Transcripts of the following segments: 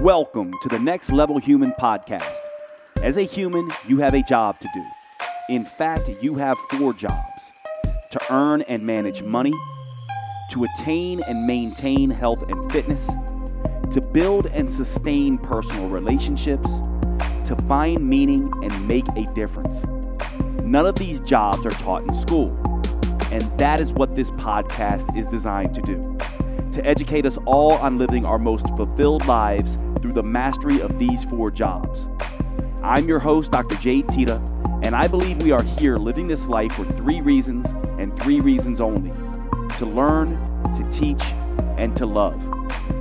Welcome to the Next Level Human podcast. As a human, you have a job to do. In fact, you have 4 jobs: to earn and manage money, to attain and maintain health and fitness, to build and sustain personal relationships, to find meaning and make a difference. None of these jobs are taught in school, and that is what this podcast is designed to do: to educate us all on living our most fulfilled lives through the mastery of these 4 jobs. I'm your host, Dr. Jade Teta, and I believe we are here living this life for 3 reasons and 3 reasons only: to learn, to teach, and to love.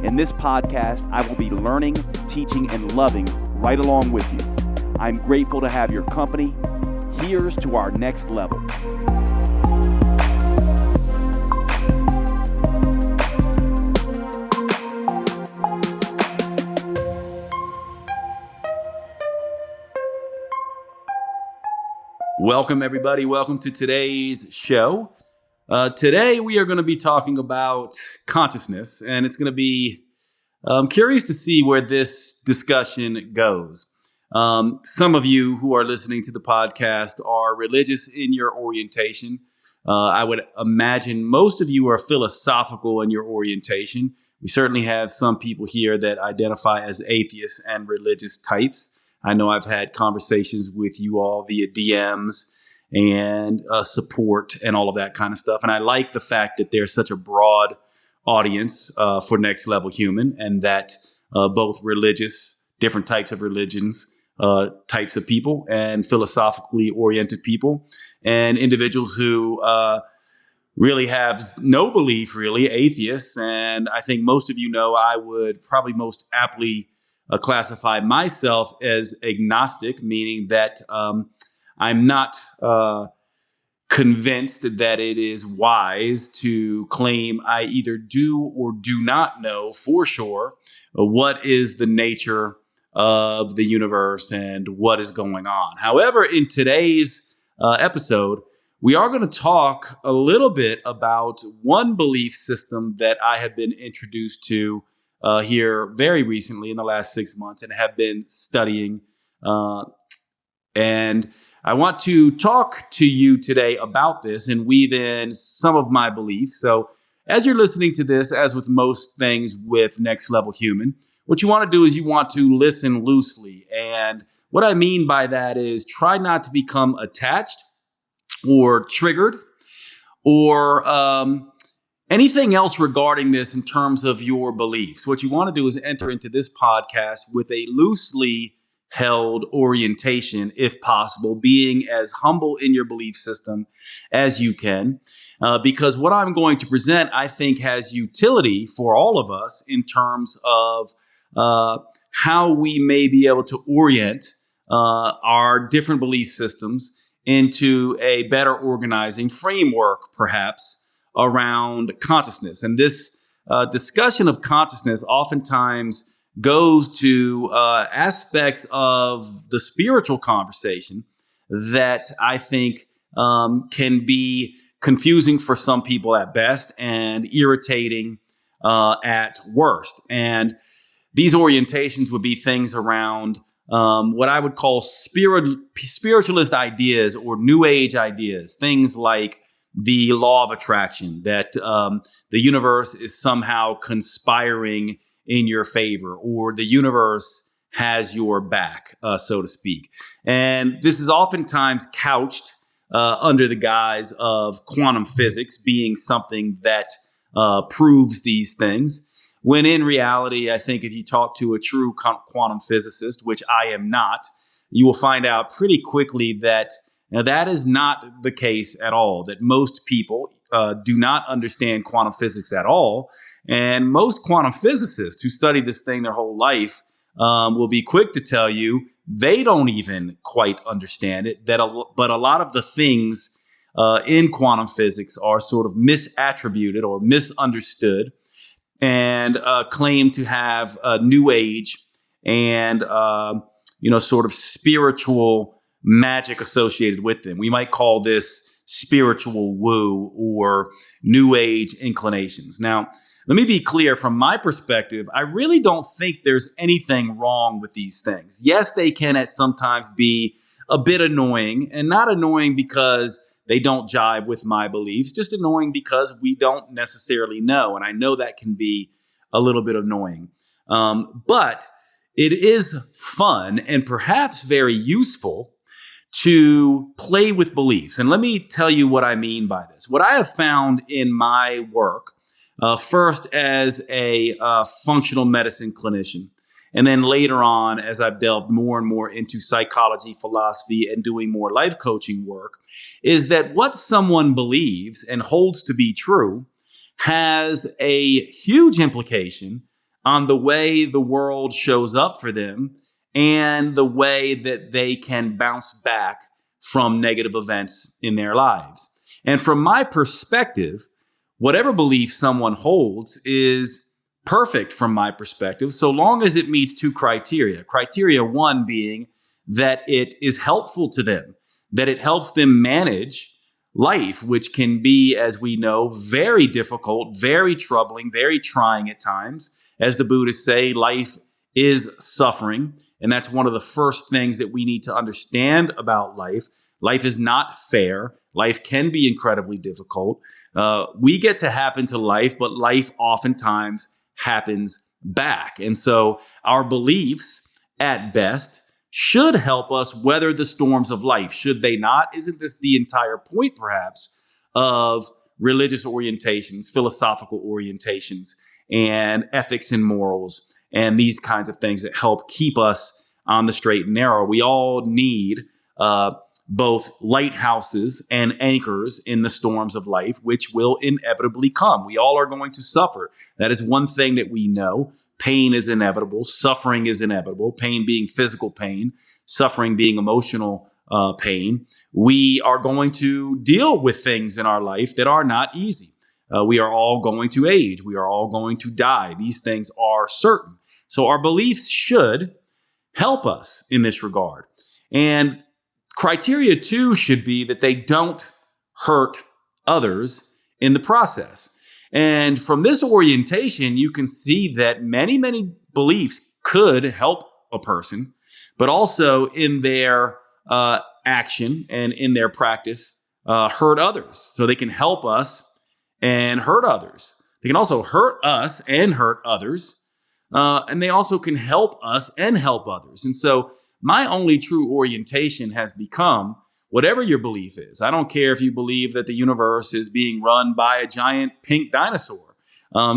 In this podcast, I will be learning, teaching, and loving right along with you. I'm grateful to have your company. Here's to our next level. Welcome, everybody. Welcome to today's show. Today, we are going to be talking about consciousness, and it's going to be curious to see where this discussion goes. Some of you who are listening to the podcast are religious in your orientation. I would imagine most of you are philosophical in your orientation. We certainly have some people here that identify as atheists and religious types. I know I've had conversations with you all via DMs and support and all of that kind of stuff. And I like the fact that there's such a broad audience for Next Level Human, and that both religious, different types of religions, types of people, and philosophically oriented people, and individuals who really have no belief, really, atheists. And I think most of you know I would probably most aptly classify myself as agnostic, meaning that I'm not convinced that it is wise to claim I either do or do not know for sure what is the nature of the universe and what is going on. However, in today's episode, we are going to talk a little bit about one belief system that I have been introduced to here very recently in the last 6 months and have been studying. And I want to talk to you today about this and weave in some of my beliefs. So as you're listening to this, as with most things with Next Level Human, what you want to do is you want to listen loosely. And what I mean by that is try not to become attached or triggered or anything else regarding this in terms of your beliefs. What you want to do is enter into this podcast with a loosely held orientation, if possible, being as humble in your belief system as you can, because what I'm going to present, I think, has utility for all of us in terms of how we may be able to orient our different belief systems into a better organizing framework, perhaps, around consciousness. And this discussion of consciousness oftentimes goes to aspects of the spiritual conversation that I think can be confusing for some people at best and irritating at worst. And these orientations would be things around what I would call spiritualist ideas or New Age ideas, things like the law of attraction, that the universe is somehow conspiring in your favor, or the universe has your back, so to speak. And this is oftentimes couched under the guise of quantum physics being something that proves these things, when in reality, I think if you talk to a true quantum physicist, which I am not, you will find out pretty quickly that that is not the case at all, that most people do not understand quantum physics at all. And most quantum physicists who study this thing their whole life will be quick to tell you they don't even quite understand it, but a lot of the things in quantum physics are sort of misattributed or misunderstood and claim to have New Age and sort of spiritual magic associated with them. We might call this spiritual woo or New Age inclinations. Now, let me be clear from my perspective, I really don't think there's anything wrong with these things. Yes, they can at sometimes be a bit annoying, and not annoying because they don't jive with my beliefs, just annoying because we don't necessarily know. And I know that can be a little bit annoying. But it is fun and perhaps very useful to play with beliefs. And let me tell you what I mean by this. What I have found in my work, first as a functional medicine clinician, and then later on as I've delved more and more into psychology, philosophy, and doing more life coaching work, is that what someone believes and holds to be true has a huge implication on the way the world shows up for them and the way that they can bounce back from negative events in their lives. And from my perspective, whatever belief someone holds is perfect from my perspective, so long as it meets two criteria. Criteria one being that it is helpful to them, that it helps them manage life, which can be, as we know, very difficult, very troubling, very trying at times. As the Buddhists say, life is suffering. And that's one of the first things that we need to understand about life. Life is not fair. Life can be incredibly difficult. We get to happen to life, but life oftentimes happens back. And so our beliefs, at best, should help us weather the storms of life. Should they not? Isn't this the entire point, perhaps, of religious orientations, philosophical orientations, and ethics and morals, and these kinds of things that help keep us on the straight and narrow? We all need both lighthouses and anchors in the storms of life, which will inevitably come. We all are going to suffer. That is one thing that we know. Pain is inevitable. Suffering is inevitable. Pain being physical pain, suffering being emotional pain. We are going to deal with things in our life that are not easy. We are all going to age. We are all going to die. These things are certain. So our beliefs should help us in this regard. And criteria two should be that they don't hurt others in the process. And from this orientation, you can see that many, many beliefs could help a person, but also in their action and in their practice, hurt others. So they can help us and hurt others. They can also hurt us and hurt others. And they also can help us and help others. And so my only true orientation has become whatever your belief is. I don't care if you believe that the universe is being run by a giant pink dinosaur.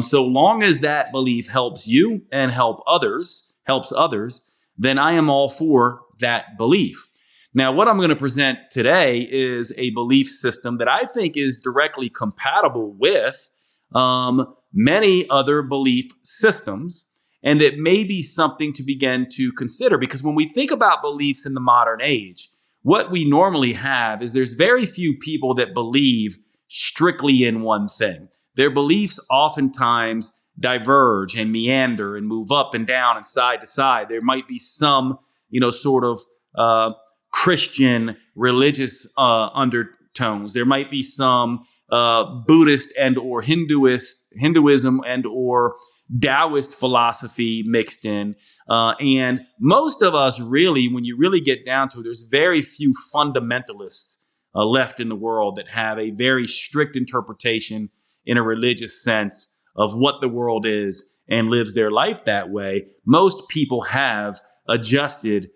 So long as that belief helps you and helps others, then I am all for that belief. Now, what I'm going to present today is a belief system that I think is directly compatible with many other belief systems, and that may be something to begin to consider. Because when we think about beliefs in the modern age, what we normally have is there's very few people that believe strictly in one thing. Their beliefs oftentimes diverge and meander and move up and down and side to side. There might be some, sort of Christian religious undertones. There might be some Buddhist and or Hinduism and or Taoist philosophy mixed in. And most of us really, when you really get down to it, there's very few fundamentalists left in the world that have a very strict interpretation in a religious sense of what the world is and lives their life that way. Most people have adjusted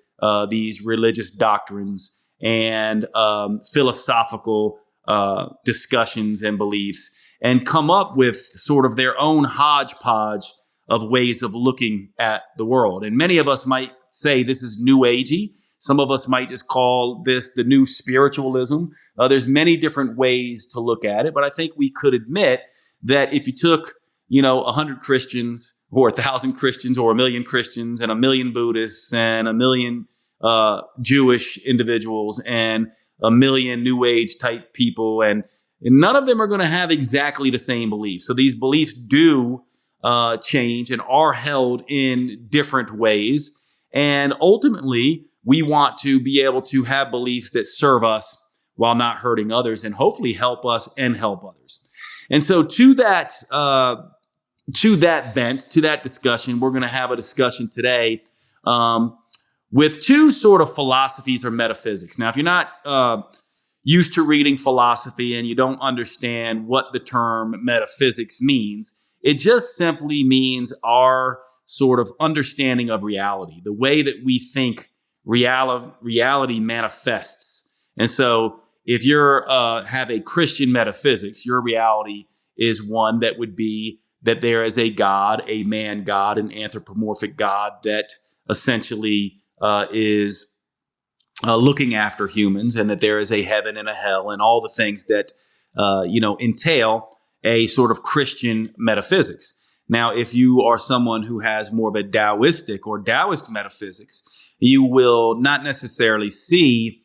these religious doctrines and philosophical discussions and beliefs and come up with sort of their own hodgepodge of ways of looking at the world. And many of us might say this is new agey. Some of us might just call this the new spiritualism. There's many different ways to look at it, but I think we could admit that if you took 100 Christians or 1,000 Christians or 1,000,000 Christians and 1,000,000 Buddhists and 1,000,000 Jewish individuals and 1,000,000 New Age type people, and none of them are going to have exactly the same beliefs. So these beliefs do change and are held in different ways. And ultimately, we want to be able to have beliefs that serve us while not hurting others and hopefully help us and help others. And so to that to that bent, to that discussion, we're going to have a discussion today with two sort of philosophies or metaphysics. Now, if you're not used to reading philosophy and you don't understand what the term metaphysics means, it just simply means our sort of understanding of reality, the way that we think reality manifests. And so if you're have a Christian metaphysics, your reality is one that would be that there is a God, a man God, an anthropomorphic God that essentially is looking after humans, and that there is a heaven and a hell and all the things that entail a sort of Christian metaphysics. Now, if you are someone who has more of a Taoistic or Taoist metaphysics, you will not necessarily see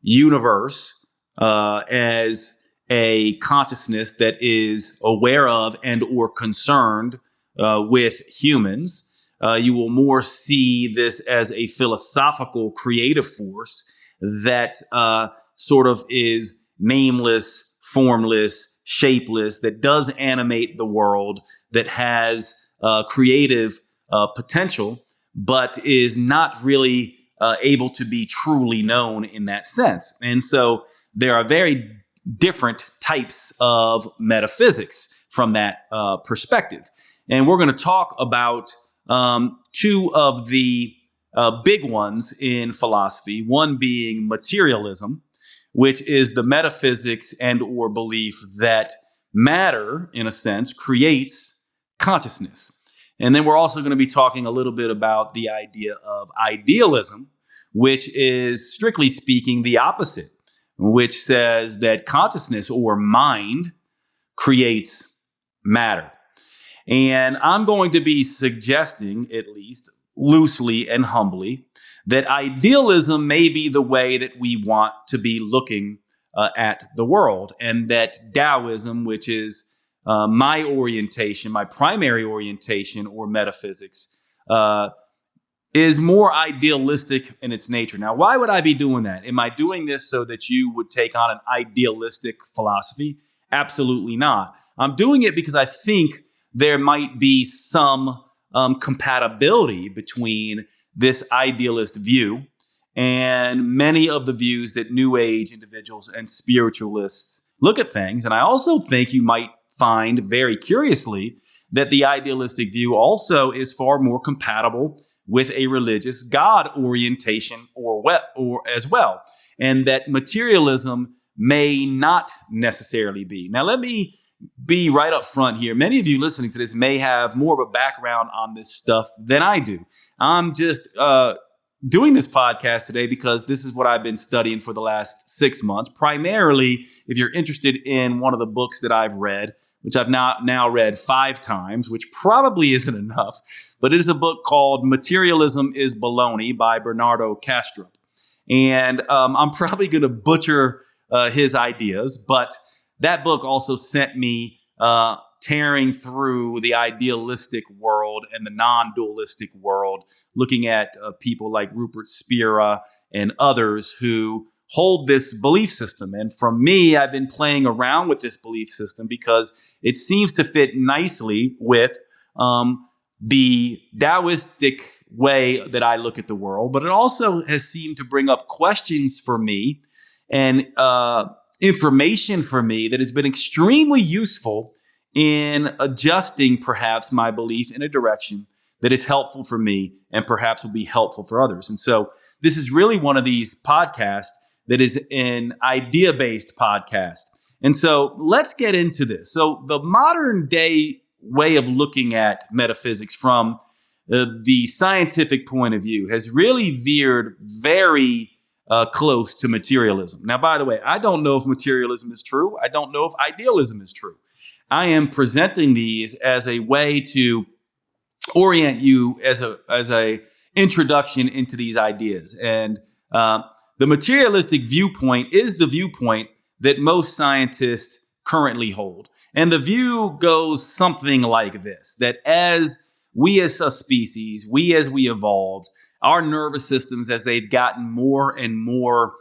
universe as a consciousness that is aware of and or concerned with humans. You will more see this as a philosophical creative force that sort of is nameless, formless, shapeless, that does animate the world, that has creative potential, but is not really able to be truly known in that sense. And so there are very different types of metaphysics from that perspective. And we're going to talk about two of the big ones in philosophy, one being materialism, which is the metaphysics and or belief that matter, in a sense, creates consciousness. And then we're also going to be talking a little bit about the idea of idealism, which is, strictly speaking, the opposite, which says that consciousness or mind creates matter. And I'm going to be suggesting, at least loosely and humbly, that idealism may be the way that we want to be looking at the world, and that Taoism, which is my orientation, my primary orientation or metaphysics, is more idealistic in its nature. Now, why would I be doing that? Am I doing this so that you would take on an idealistic philosophy? Absolutely not. I'm doing it because I think there might be some compatibility between this idealist view and many of the views that New Age individuals and spiritualists look at things. And I also think you might find, very curiously, that the idealistic view also is far more compatible with a religious God orientation or as well, and that materialism may not necessarily be. Now, let me be right up front here. Many of you listening to this may have more of a background on this stuff than I do. I'm just doing this podcast today because this is what I've been studying for the last 6 months. Primarily, if you're interested in one of the books that I've read, which I've now read 5 times, which probably isn't enough, but it is a book called Materialism is Baloney by Bernardo Kastrup. And I'm probably going to butcher his ideas, but that book also sent me tearing through the idealistic world and the non-dualistic world, looking at people like Rupert Spira and others who hold this belief system. And from me, I've been playing around with this belief system because it seems to fit nicely with the Taoistic way that I look at the world, but it also has seemed to bring up questions for me and information for me that has been extremely useful in adjusting perhaps my belief in a direction that is helpful for me and perhaps will be helpful for others. And so this is really one of these podcasts that is an idea-based podcast. And so let's get into this. So the modern day way of looking at metaphysics from the scientific point of view has really veered very close to materialism. Now, by the way, I don't know if materialism is true. I don't know if idealism is true. I am presenting these as a way to orient you as a introduction into these ideas. And the materialistic viewpoint is the viewpoint that most scientists currently hold. And the view goes something like this, that as we as a species, as we evolved, our nervous systems, as they've gotten more and more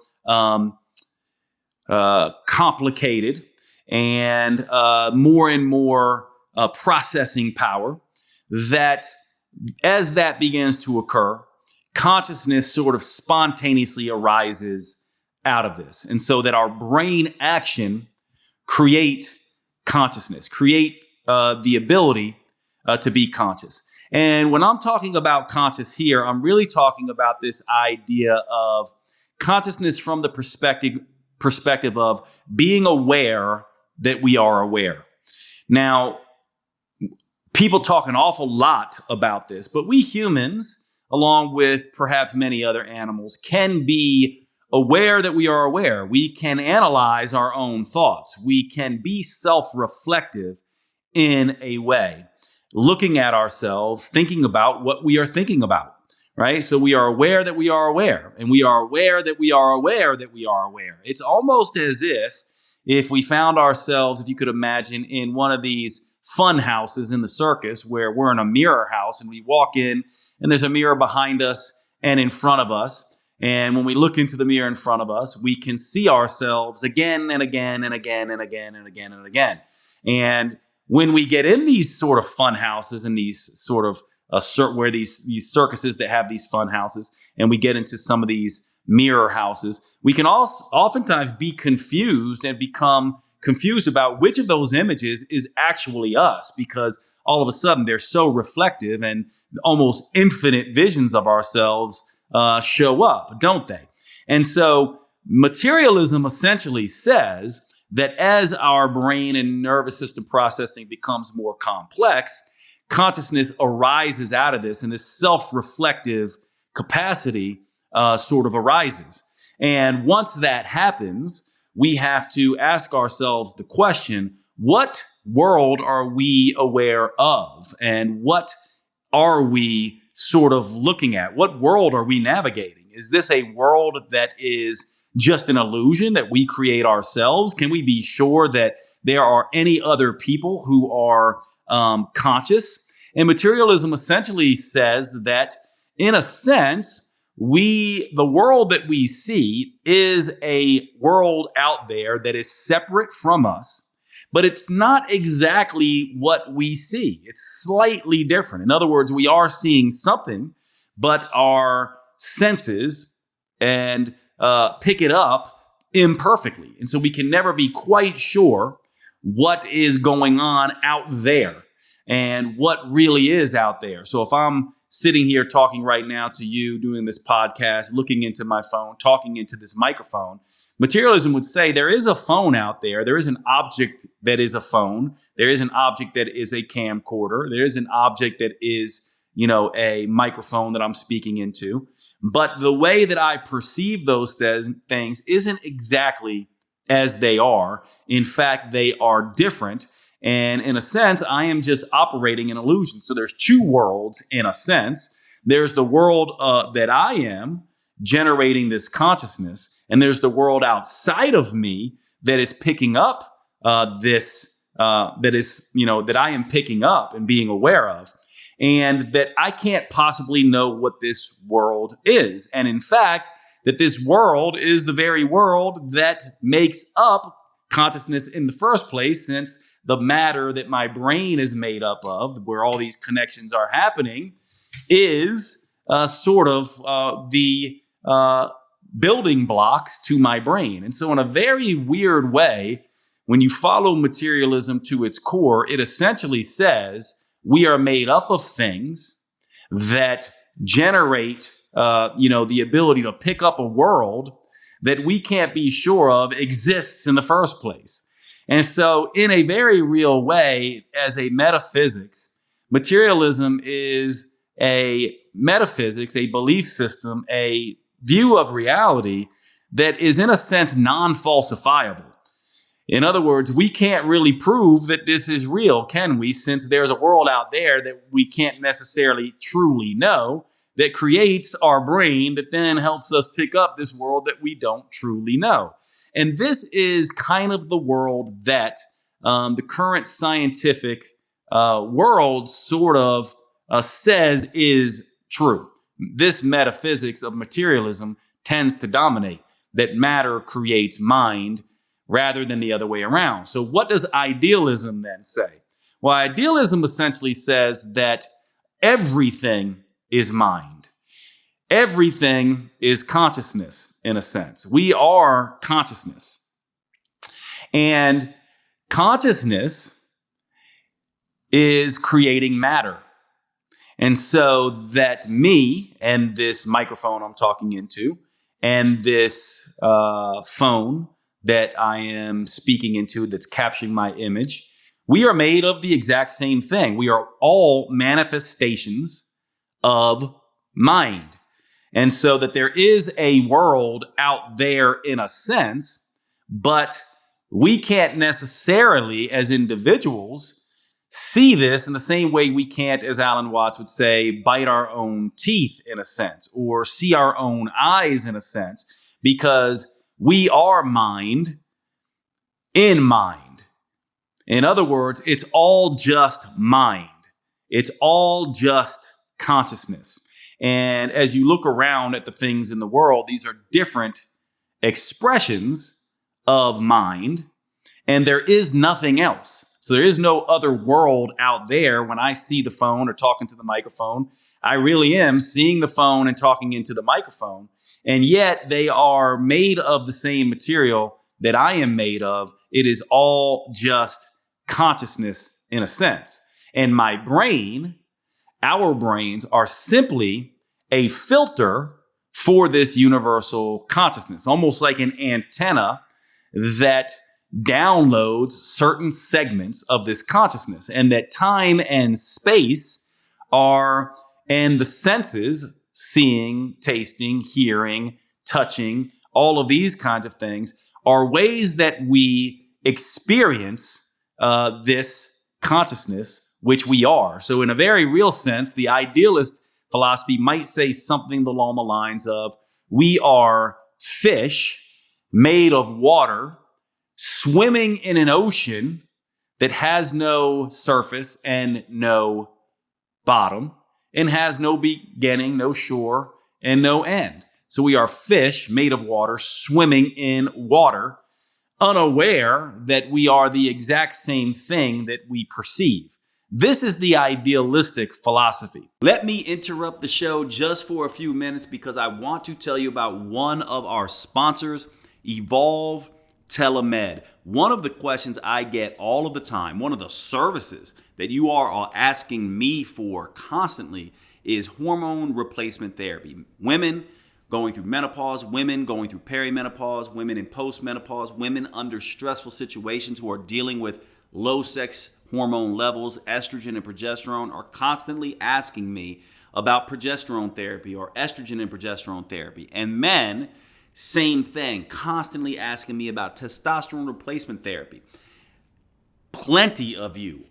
complicated and more processing power, that as that begins to occur, consciousness sort of spontaneously arises out of this. And so that our brain action create consciousness, create the ability to be conscious. And when I'm talking about conscious here, I'm really talking about this idea of consciousness from the perspective of being aware that we are aware. Now, people talk an awful lot about this, but we humans, along with perhaps many other animals, can be aware that we are aware. We can analyze our own thoughts. We can be self-reflective in a way, looking at ourselves, thinking about what we are thinking about, right? So we are aware that we are aware, and we are aware that we are aware that we are aware. It's almost as if we found ourselves, if you could imagine, in one of these fun houses in the circus where we're in a mirror house and we walk in and there's a mirror behind us and in front of us. And when we look into the mirror in front of us, we can see ourselves again and again and again and again and again and again. And when we get in these sort of fun houses and these sort of where these circuses that have these fun houses, and we get into some of these mirror houses, we can also oftentimes be confused and become confused about which of those images is actually us, because all of a sudden they're so reflective and almost infinite visions of ourselves show up, don't they? And so materialism essentially says that as our brain and nervous system processing becomes more complex, consciousness arises out of this, and this self-reflective capacity sort of arises. And once that happens, we have to ask ourselves the question, what world are we aware of? And what are we sort of looking at? What world are we navigating? Is this a world that is just an illusion that we create ourselves? Can we be sure that there are any other people who are conscious? And materialism essentially says that, in a sense, the world that we see is a world out there that is separate from us, but it's not exactly what we see. It's slightly different. In other words, we are seeing something, but our senses and pick it up imperfectly. And so we can never be quite sure what is going on out there and what really is out there. So if I'm sitting here talking right now to you, doing this podcast, looking into my phone, talking into this microphone, materialism would say there is a phone out there. There is an object that is a phone. There is an object that is a camcorder. There is an object that is, a microphone that I'm speaking into. But the way that I perceive those things isn't exactly as they are. In fact, they are different. And in a sense, I am just operating an illusion. So there's two worlds in a sense. There's the world that I am generating this consciousness. And there's the world outside of me that is picking up that I am picking up and being aware of. And that I can't possibly know what this world is. And in fact, that this world is the very world that makes up consciousness in the first place, since the matter that my brain is made up of, where all these connections are happening, is the building blocks to my brain. And so in a very weird way, when you follow materialism to its core, it essentially says we are made up of things that generate, the ability to pick up a world that we can't be sure of exists in the first place. And so in a very real way, as a metaphysics, materialism is a metaphysics, a belief system, a view of reality that is in a sense non-falsifiable. In other words, we can't really prove that this is real, can we? Since there's a world out there that we can't necessarily truly know, that creates our brain that then helps us pick up this world that we don't truly know. And this is kind of the world that the current scientific world sort of says is true. This metaphysics of materialism tends to dominate, that matter creates mind rather than the other way around. So what does idealism then say? Well, idealism essentially says that everything is mind. Everything is consciousness, in a sense. We are consciousness. And consciousness is creating matter. And so that me and this microphone I'm talking into and this phone that I am speaking into that's capturing my image, we are made of the exact same thing. We are all manifestations of mind. And so that there is a world out there in a sense, but we can't necessarily, as individuals, see this in the same way we can't, as Alan Watts would say, bite our own teeth in a sense, or see our own eyes in a sense, because we are mind in mind. In other words, it's all just mind. It's all just consciousness. And as you look around at the things in the world, these are different expressions of mind, and there is nothing else. So there is no other world out there. When I see the phone or talking to the microphone, I really am seeing the phone and talking into the microphone. And yet they are made of the same material that I am made of. It is all just consciousness in a sense. And my brain, our brains, are simply a filter for this universal consciousness, almost like an antenna that downloads certain segments of this consciousness, and that time and space are, and the senses, seeing, tasting, hearing, touching, all of these kinds of things are ways that we experience this consciousness, which we are. So in a very real sense, the idealist philosophy might say something along the lines of, we are fish made of water swimming in an ocean that has no surface and no bottom, and has no beginning, no shore, and no end. So we are fish made of water swimming in water, unaware that we are the exact same thing that we perceive. This is the idealistic philosophy. Let me interrupt the show just for a few minutes because I want to tell you about one of our sponsors, Evolve Telemed. One of the questions I get all of the time, one of the services that you are asking me for constantly, is hormone replacement therapy. Women going through menopause, women going through perimenopause, women in postmenopause, women under stressful situations who are dealing with low sex hormone levels, estrogen and progesterone, are constantly asking me about progesterone therapy or estrogen and progesterone therapy. And men, same thing, constantly asking me about testosterone replacement therapy. Plenty of you,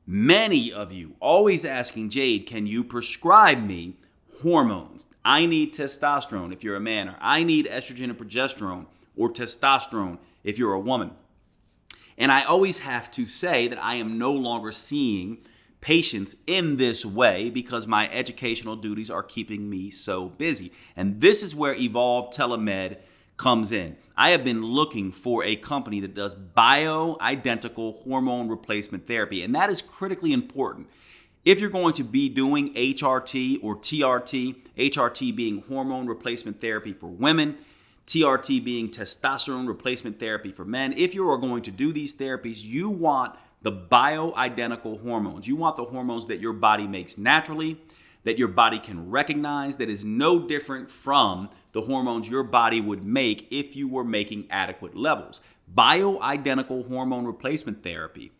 many of you, always asking, Jade, can you prescribe me hormones? I need testosterone if you're a man, or I need estrogen and progesterone or testosterone if you're a woman. And I always have to say that I am no longer seeing patients in this way because my educational duties are keeping me so busy. And this is where Evolve Telemed comes in. I have been looking for a company that does bioidentical hormone replacement therapy, and that is critically important. If you're going to be doing HRT or TRT, HRT being hormone replacement therapy for women, TRT being testosterone replacement therapy for men, if you are going to do these therapies, you want the bioidentical hormones. You want the hormones that your body makes naturally, that your body can recognize, that is no different from the hormones your body would make if you were making adequate levels. Bioidentical hormone replacement therapy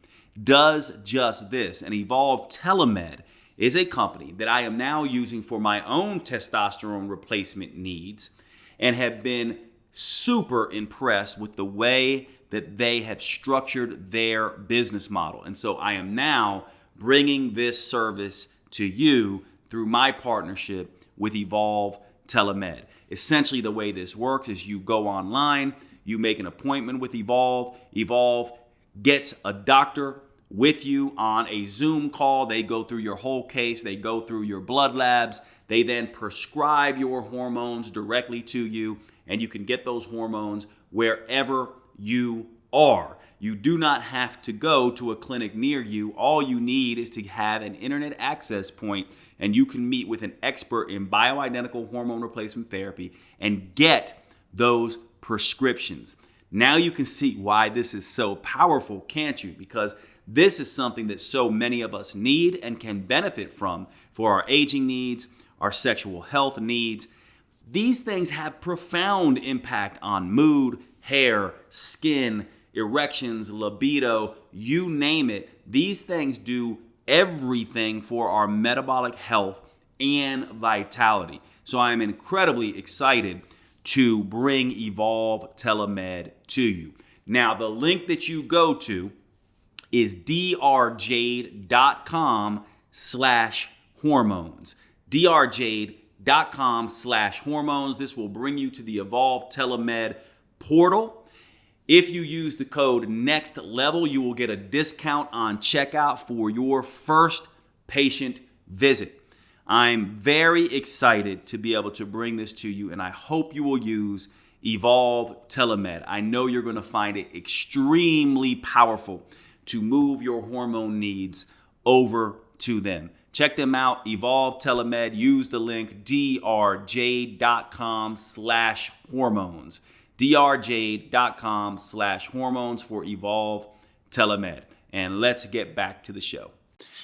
does just this. And Evolve Telemed is a company that I am now using for my own testosterone replacement needs, and have been super impressed with the way that they have structured their business model. And so I am now bringing this service to you through my partnership with Evolve Telemed. Essentially, the way this works is you go online, you make an appointment with Evolve. Evolve gets a doctor with you on a Zoom call. They go through your whole case. They go through your blood labs. They then prescribe your hormones directly to you, and you can get those hormones wherever you are. You do not have to go to a clinic near you. All you need is to have an internet access point, and you can meet with an expert in bioidentical hormone replacement therapy and get those prescriptions. Now you can see why this is so powerful, can't you? Because this is something that so many of us need and can benefit from for our aging needs, our sexual health needs. These things have profound impact on mood, hair, skin, erections, libido, you name it. These things do everything for our metabolic health and vitality. So I am incredibly excited to bring Evolve Telemed to you. Now, the link that you go to is drjade.com/hormones. drjade.com/hormones. This will bring you to the Evolve Telemed portal. If you use the code NEXTLEVEL, you will get a discount on checkout for your first patient visit. I'm very excited to be able to bring this to you, and I hope you will use Evolve Telemed. I know you're going to find it extremely powerful to move your hormone needs over to them. Check them out, Evolve Telemed. Use the link drjade.com/hormones. drjade.com/hormones for Evolve Telemed. And let's get back to the show.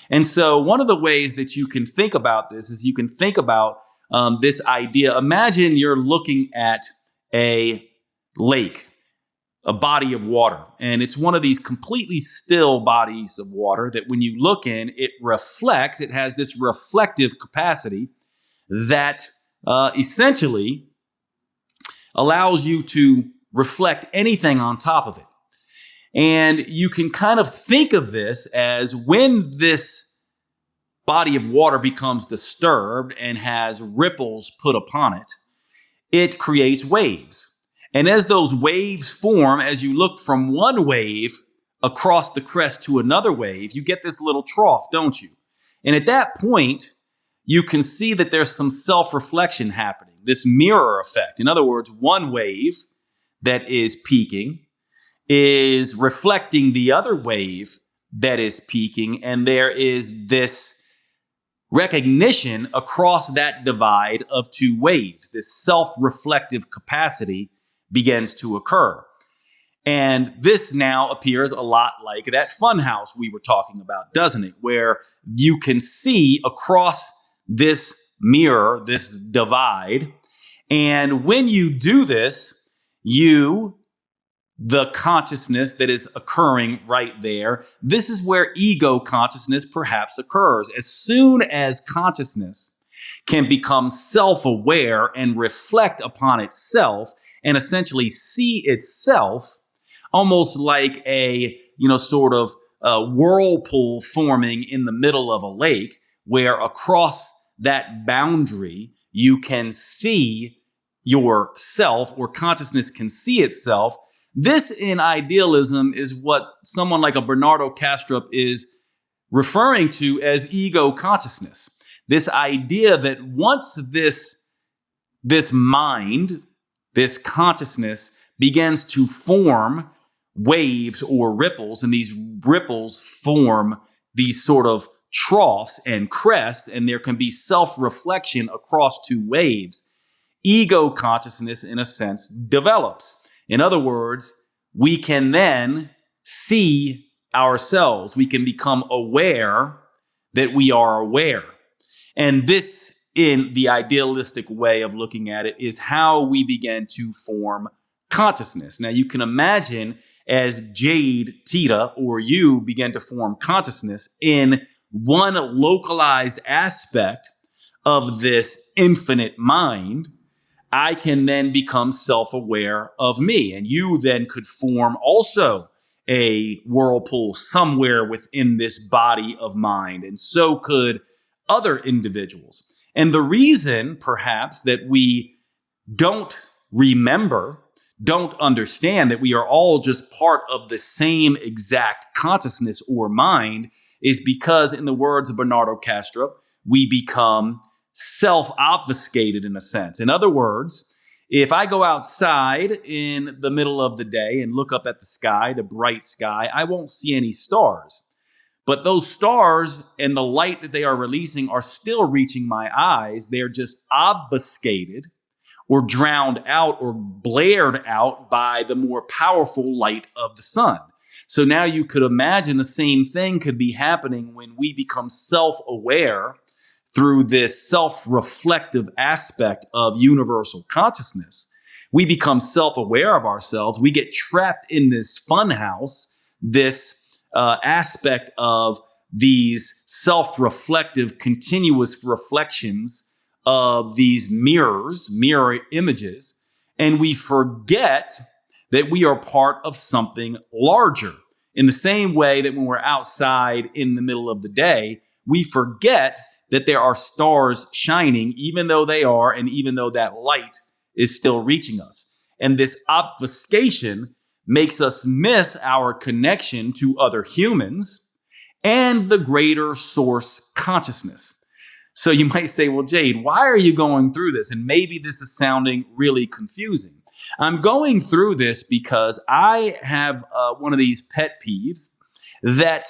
And so one of the ways that you can think about this is you can think about this idea. Imagine you're looking at a lake, a body of water, and it's one of these completely still bodies of water that when you look in, it reflects. It has this reflective capacity that essentially allows you to reflect anything on top of it. And you can kind of think of this as when this body of water becomes disturbed and has ripples put upon it, it creates waves. And as those waves form, as you look from one wave across the crest to another wave, you get this little trough, don't you? And at that point, you can see that there's some self-reflection happening, this mirror effect. In other words, one wave that is peaking is reflecting the other wave that is peaking, and there is this recognition across that divide of two waves. This self-reflective capacity begins to occur. And this now appears a lot like that funhouse we were talking about, doesn't it? Where you can see across this mirror, this divide. And when you do this, the consciousness that is occurring right there, this is where ego consciousness perhaps occurs. As soon as consciousness can become self-aware and reflect upon itself and essentially see itself almost like a, sort of a whirlpool forming in the middle of a lake, where across that boundary you can see yourself, or consciousness can see itself. This in idealism is what someone like a Bernardo Kastrup is referring to as ego consciousness. This idea that once this mind, this consciousness begins to form waves or ripples, and these ripples form these sort of troughs and crests, and there can be self-reflection across two waves, ego consciousness, in a sense, develops. In other words, we can then see ourselves. We can become aware that we are aware. And this, in the idealistic way of looking at it, is how we begin to form consciousness. Now, you can imagine as Jade Teta or you begin to form consciousness in one localized aspect of this infinite mind, I can then become self-aware of me. And you then could form also a whirlpool somewhere within this body of mind. And so could other individuals. And the reason, perhaps, that we don't remember, don't understand that we are all just part of the same exact consciousness or mind is because, in the words of Bernardo Kastrup, we become self-obfuscated in a sense. In other words, If I go outside in the middle of the day and look up at the sky, the bright sky, I won't see any stars. But those stars and the light that they are releasing are still reaching my eyes. They're just obfuscated or drowned out or blared out by the more powerful light of the sun. So now you could imagine the same thing could be happening when we become self-aware through this self-reflective aspect of universal consciousness. We become self-aware of ourselves. We get trapped in this funhouse, this aspect of these self-reflective, continuous reflections of these mirror images, and we forget that we are part of something larger. In the same way that when we're outside in the middle of the day, we forget that there are stars shining, even though they are, and even though that light is still reaching us. And this obfuscation makes us miss our connection to other humans and the greater source consciousness. So you might say, well, Jade, why are you going through this? And maybe this is sounding really confusing. I'm going through this because I have one of these pet peeves that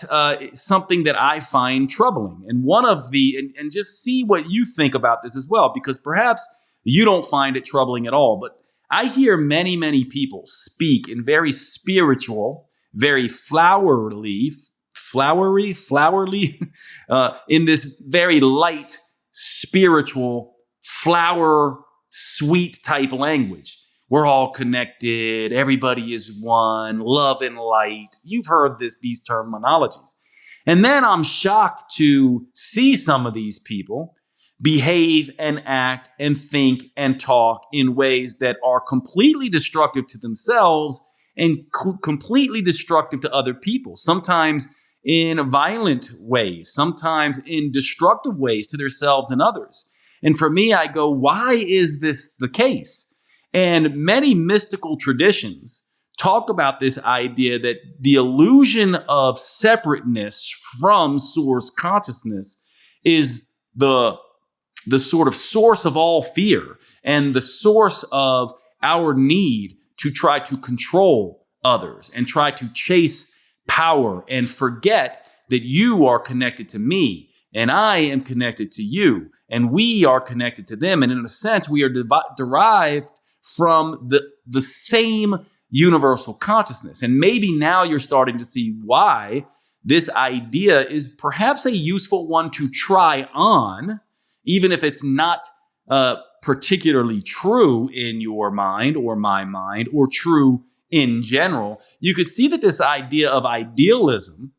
something that I find troubling. And one of and just see what you think about this as well, because perhaps you don't find it troubling at all. But I hear many, many people speak in very spiritual, very flowery, in this very light, spiritual, flower, sweet type language. We're all connected. Everybody is one. Love and light. You've heard these terminologies. And then I'm shocked to see some of these people behave and act and think and talk in ways that are completely destructive to themselves and completely destructive to other people. Sometimes in violent ways, sometimes in destructive ways to themselves and others. And for me, I go, why is this the case? And many mystical traditions talk about this idea that the illusion of separateness from source consciousness is the sort of source of all fear and the source of our need to try to control others and try to chase power and forget that you are connected to me and I am connected to you and we are connected to them. And in a sense, we are derived from the same universal consciousness. And maybe now you're starting to see why this idea is perhaps a useful one to try on, even if it's not particularly true in your mind or my mind or true in general. You could see that this idea of idealism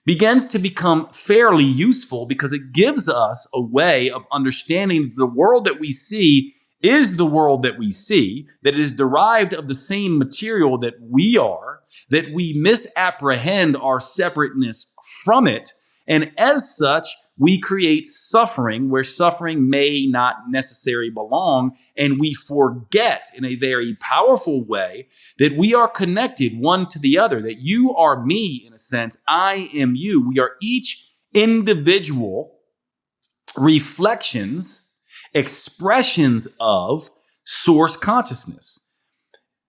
begins to become fairly useful because it gives us a way of understanding the world that we see is the world that we see, that is derived of the same material that we are, that we misapprehend our separateness from it, and as such, we create suffering where suffering may not necessarily belong, and we forget in a very powerful way that we are connected one to the other, that you are me in a sense, I am you. We are each individual reflections, expressions of source consciousness.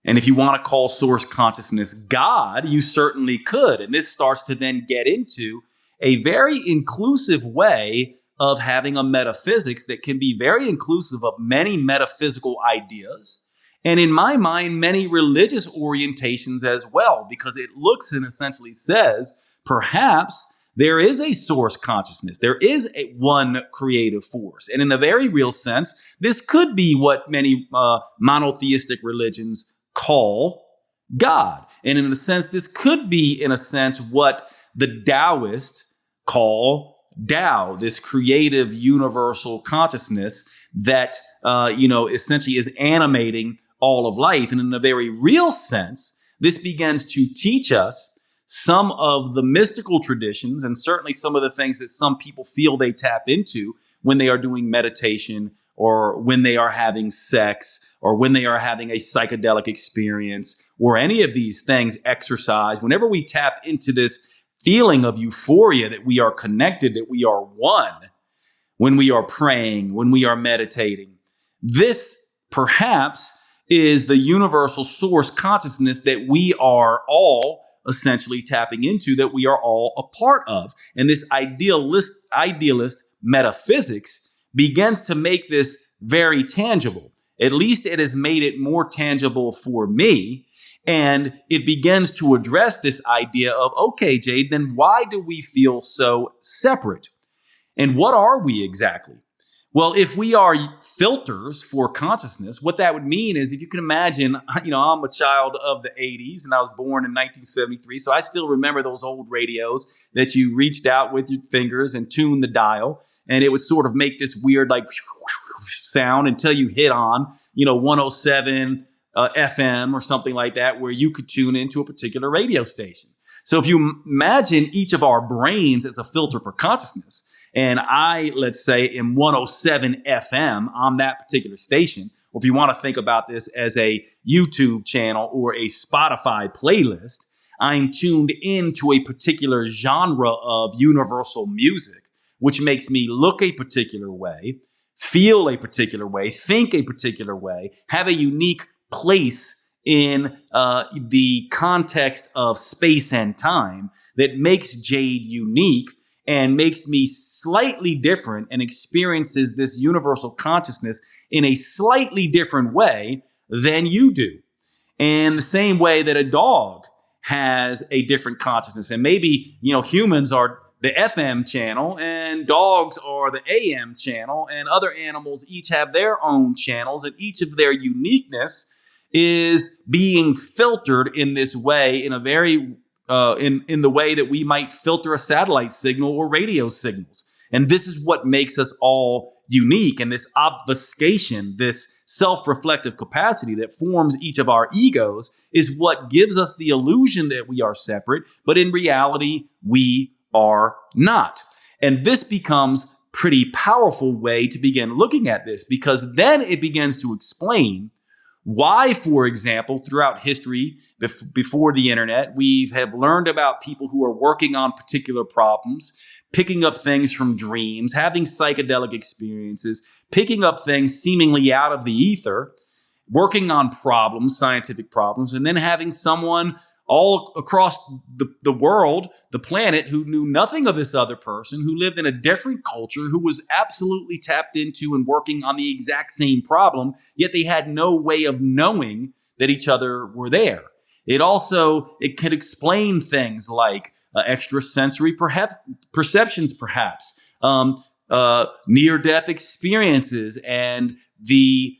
And if you want to call source consciousness God, you certainly could. And this starts to then get into a very inclusive way of having a metaphysics that can be very inclusive of many metaphysical ideas. And in my mind, many religious orientations as well, because it looks and essentially says, perhaps there is a source consciousness. There is one creative force. And in a very real sense, this could be what many monotheistic religions call God. And in a sense, this could be, in a sense, what the Taoists call Tao, this creative universal consciousness that, essentially is animating all of life. And in a very real sense, this begins to teach us some of the mystical traditions and certainly some of the things that some people feel they tap into when they are doing meditation or when they are having sex or when they are having a psychedelic experience or any of these things, exercise. Whenever we tap into this feeling of euphoria that we are connected, that we are one, when we are praying, when we are meditating, this perhaps is the universal source consciousness that we are all essentially tapping into, that we are all a part of. And this idealist metaphysics begins to make this very tangible. At least it has made it more tangible for me. And it begins to address this idea of, okay, Jade, then why do we feel so separate? And what are we exactly? Well, if we are filters for consciousness, what that would mean is, if you can imagine, I'm a child of the 80s and I was born in 1973. So I still remember those old radios that you reached out with your fingers and tuned the dial. And it would sort of make this weird like sound until you hit on, 107 FM or something like that, where you could tune into a particular radio station. So if you imagine each of our brains as a filter for consciousness, and I, let's say, am 107 FM on that particular station, or if you want to think about this as a YouTube channel or a Spotify playlist, I'm tuned into a particular genre of universal music, which makes me look a particular way, feel a particular way, think a particular way, have a unique place in the context of space and time that makes Jade unique and makes me slightly different and experiences this universal consciousness in a slightly different way than you do. And the same way that a dog has a different consciousness. And maybe, humans are the FM channel and dogs are the AM channel, and other animals each have their own channels, and each of their uniqueness is being filtered in this way, in a very in the way that we might filter a satellite signal or radio signals. And this is what makes us all unique. And this obfuscation, this self-reflective capacity that forms each of our egos, is what gives us the illusion that we are separate, but in reality, we are not. And this becomes pretty powerful way to begin looking at this, because then it begins to explain why, for example, throughout history, before the internet, we have learned about people who are working on particular problems, picking up things from dreams, having psychedelic experiences, picking up things seemingly out of the ether, working on problems, scientific problems, and then having someone all across the world, the planet, who knew nothing of this other person, who lived in a different culture, who was absolutely tapped into and working on the exact same problem, yet they had no way of knowing that each other were there. It could explain things like extrasensory perceptions, perhaps, near-death experiences, and the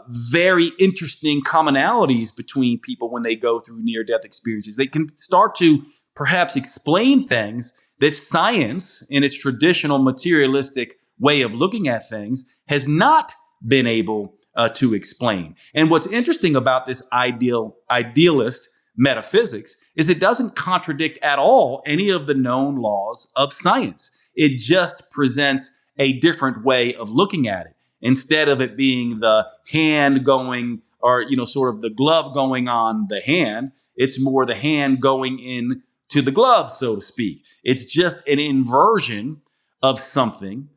very interesting commonalities between people when they go through near-death experiences. They can start to perhaps explain things that science, in its traditional materialistic way of looking at things, has not been able to explain. And what's interesting about this idealist metaphysics is it doesn't contradict at all any of the known laws of science. It just presents a different way of looking at it. Instead of it being the hand going, or, sort of the glove going on the hand, it's more the hand going in to the glove, so to speak. It's just an inversion of something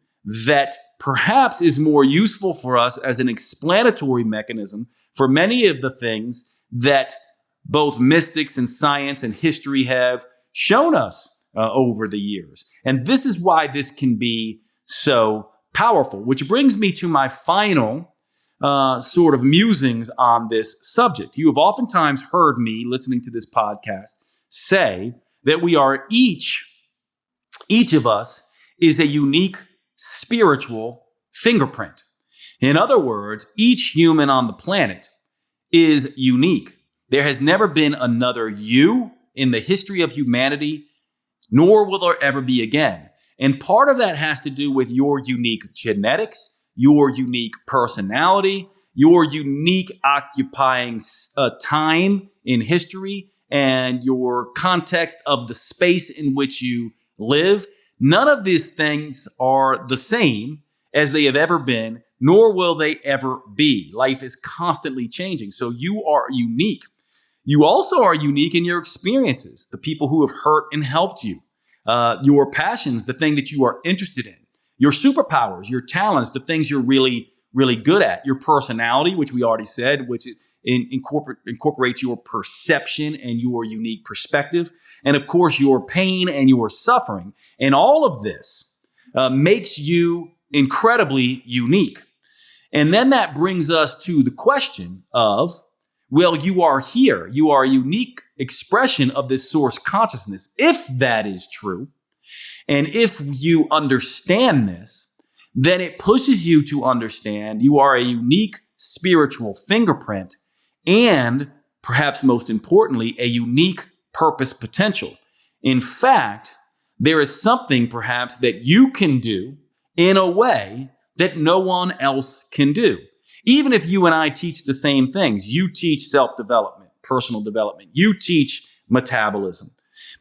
that perhaps is more useful for us as an explanatory mechanism for many of the things that both mystics and science and history have shown us over the years. And this is why this can be so powerful, which brings me to my final sort of musings on this subject. You have oftentimes heard me listening to this podcast say that we are each of us is a unique spiritual fingerprint. In other words, each human on the planet is unique. There has never been another you in the history of humanity, nor will there ever be again. And part of that has to do with your unique genetics, your unique personality, your unique occupying time in history, and your context of the space in which you live. None of these things are the same as they have ever been, nor will they ever be. Life is constantly changing. So you are unique. You also are unique in your experiences, the people who have hurt and helped you, your passions, the thing that you are interested in, your superpowers, your talents, the things you're really really good at. Your personality, which we already said, which incorporates your perception and your unique perspective. And of course, your pain and your suffering. And all of this makes you incredibly unique. And then that brings us to the question of, well, you are here. You are a unique expression of this source consciousness. If that is true, and if you understand this, then it pushes you to understand you are a unique spiritual fingerprint and, perhaps most importantly, a unique purpose potential. In fact, there is something perhaps that you can do in a way that no one else can do. Even if you and I teach the same things, you teach self-development, personal development, you teach metabolism.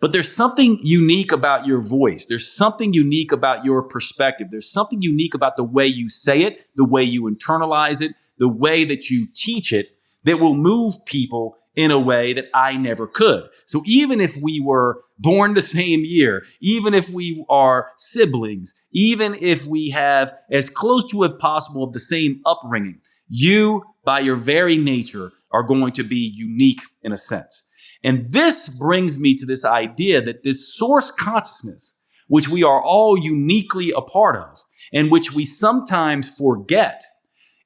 But there's something unique about your voice. There's something unique about your perspective. There's something unique about the way you say it, the way you internalize it, the way that you teach it that will move people in a way that I never could. So even if we were born the same year, even if we are siblings, even if we have as close to as possible of the same upbringing, you, by your very nature, are going to be unique in a sense. And this brings me to this idea that this source consciousness, which we are all uniquely a part of, and which we sometimes forget,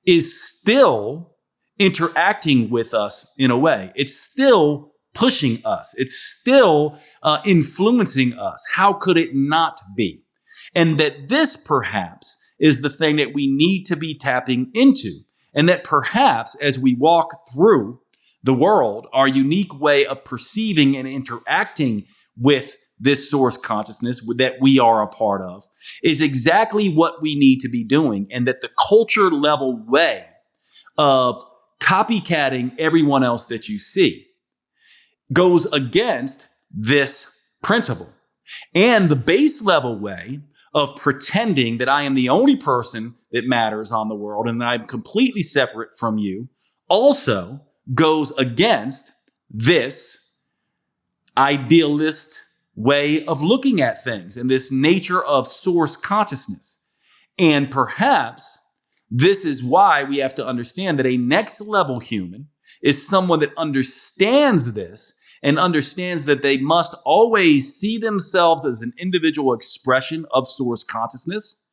is still interacting with us in a way. It's still pushing us. It's still influencing us. How could it not be? And that this perhaps is the thing that we need to be tapping into. And that perhaps as we walk through the world, our unique way of perceiving and interacting with this source consciousness that we are a part of is exactly what we need to be doing. And that the culture level way of copycatting everyone else that you see goes against this principle. And the base level way of pretending that I am the only person that matters on the world and that I'm completely separate from you also goes against this idealist way of looking at things and this nature of source consciousness. And perhaps this is why we have to understand that a next level human is someone that understands this and understands that they must always see themselves as an individual expression of source consciousness,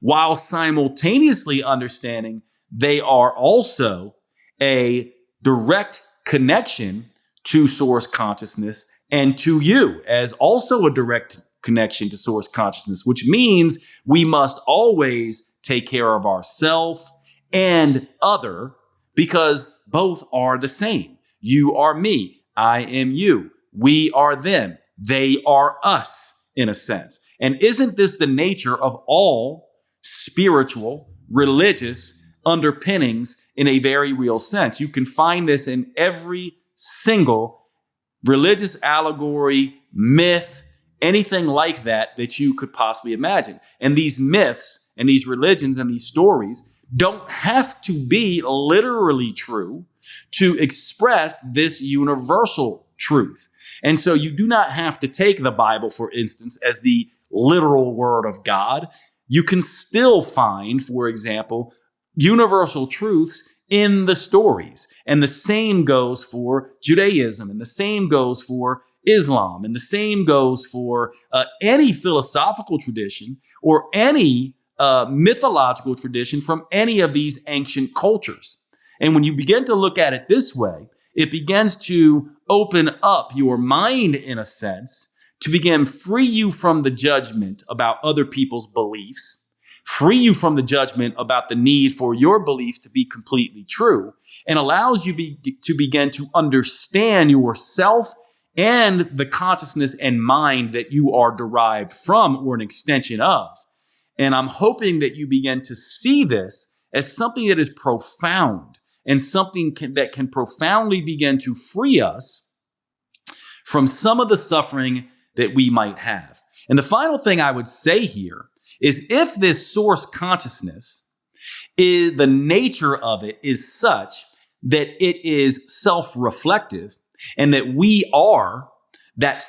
while simultaneously understanding they are also a direct connection to source consciousness and to you as also a direct connection to source consciousness, which means we must always take care of ourselves and other because both are the same. You are me. I am you. We are them. They are us in a sense. And isn't this the nature of all spiritual, religious underpinnings in a very real sense? You can find this in every single religious allegory, myth, anything like that that you could possibly imagine. And these myths and these religions and these stories don't have to be literally true to express this universal truth. And so you do not have to take the Bible, for instance, as the literal word of God. You can still find, for example, universal truths in the stories. And the same goes for Judaism, and the same goes for Islam, and the same goes for any philosophical tradition or any mythological tradition from any of these ancient cultures. And when you begin to look at it this way, it begins to open up your mind in a sense to begin free you from the judgment about other people's beliefs, free you from the judgment about the need for your beliefs to be completely true, and allows you to begin to understand yourself and the consciousness and mind that you are derived from or an extension of. And I'm hoping that you begin to see this as something that is profound and something that can profoundly begin to free us from some of the suffering that we might have. And the final thing I would say here is if this source consciousness is the nature of it is such that it is self-reflective and that we are that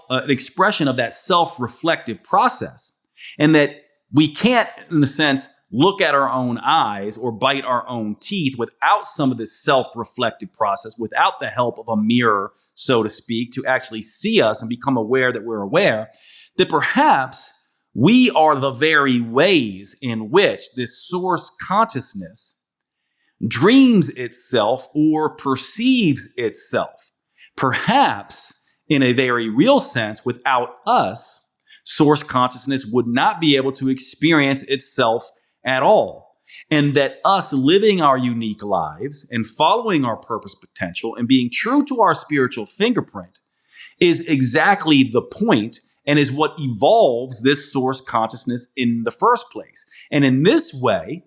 an expression of that self-reflective process, and that we can't, in a sense, look at our own eyes or bite our own teeth without some of this self-reflective process, without the help of a mirror, so to speak, to actually see us and become aware that we're aware, that perhaps we are the very ways in which this source consciousness dreams itself or perceives itself. Perhaps, in a very real sense, without us, source consciousness would not be able to experience itself at all. And that us living our unique lives and following our purpose potential and being true to our spiritual fingerprint is exactly the point and is what evolves this source consciousness in the first place. And in this way,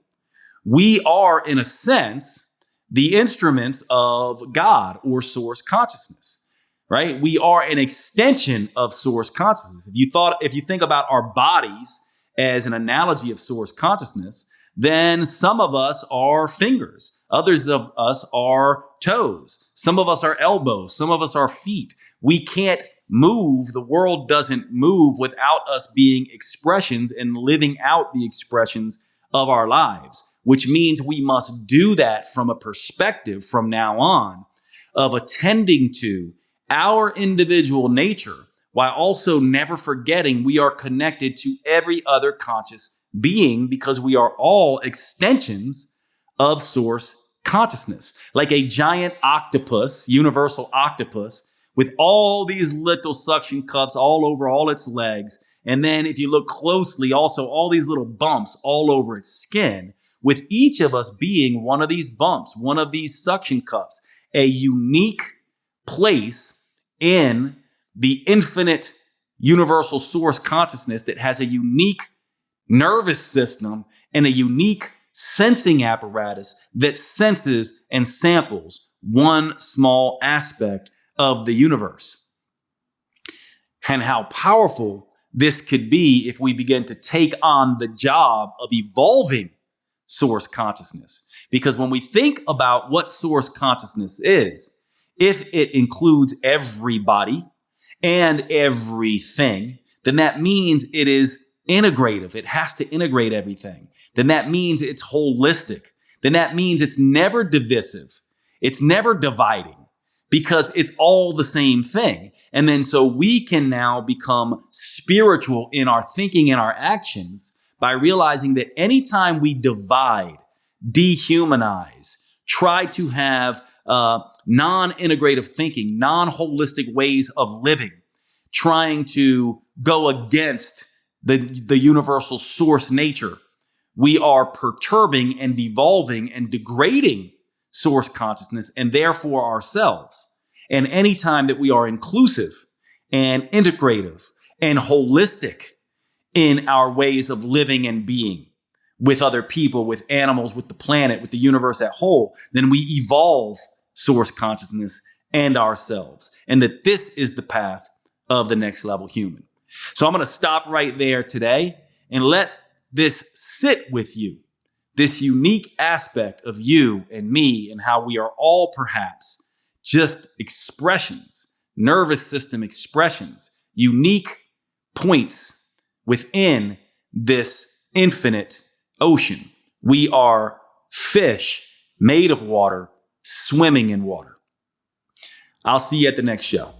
we are, in a sense, the instruments of God or source consciousness, right? We are an extension of source consciousness. If you think about our bodies as an analogy of source consciousness, then some of us are fingers, others of us are toes, some of us are elbows, some of us are feet. We can't move. The world doesn't move without us being expressions and living out the expressions of our lives, which means we must do that from a perspective from now on of attending to our individual nature while also never forgetting we are connected to every other conscious being because we are all extensions of source consciousness. Like a giant octopus, universal octopus, with all these little suction cups all over all its legs. And then if you look closely, also all these little bumps all over its skin, with each of us being one of these bumps, one of these suction cups, a unique place in the infinite universal source consciousness that has a unique nervous system and a unique sensing apparatus that senses and samples one small aspect of the universe. And how powerful this could be if we begin to take on the job of evolving source consciousness. Because when we think about what source consciousness is, if it includes everybody and everything, then that means it is integrative. It has to integrate everything. Then that means it's holistic. Then that means it's never divisive. It's never dividing because it's all the same thing. And then so we can now become spiritual in our thinking and our actions by realizing that anytime we divide, dehumanize, try to have non-integrative thinking, non-holistic ways of living, trying to go against the universal source nature, we are perturbing and devolving and degrading source consciousness and therefore ourselves. And anytime that we are inclusive and integrative and holistic in our ways of living and being with other people, with animals, with the planet, with the universe at whole, then we evolve source consciousness and ourselves. And that this is the path of the next level human. So I'm going to stop right there today and let this sit with you, this unique aspect of you and me and how we are all perhaps just expressions, nervous system expressions, unique points within this infinite ocean. We are fish made of water, swimming in water. I'll see you at the next show.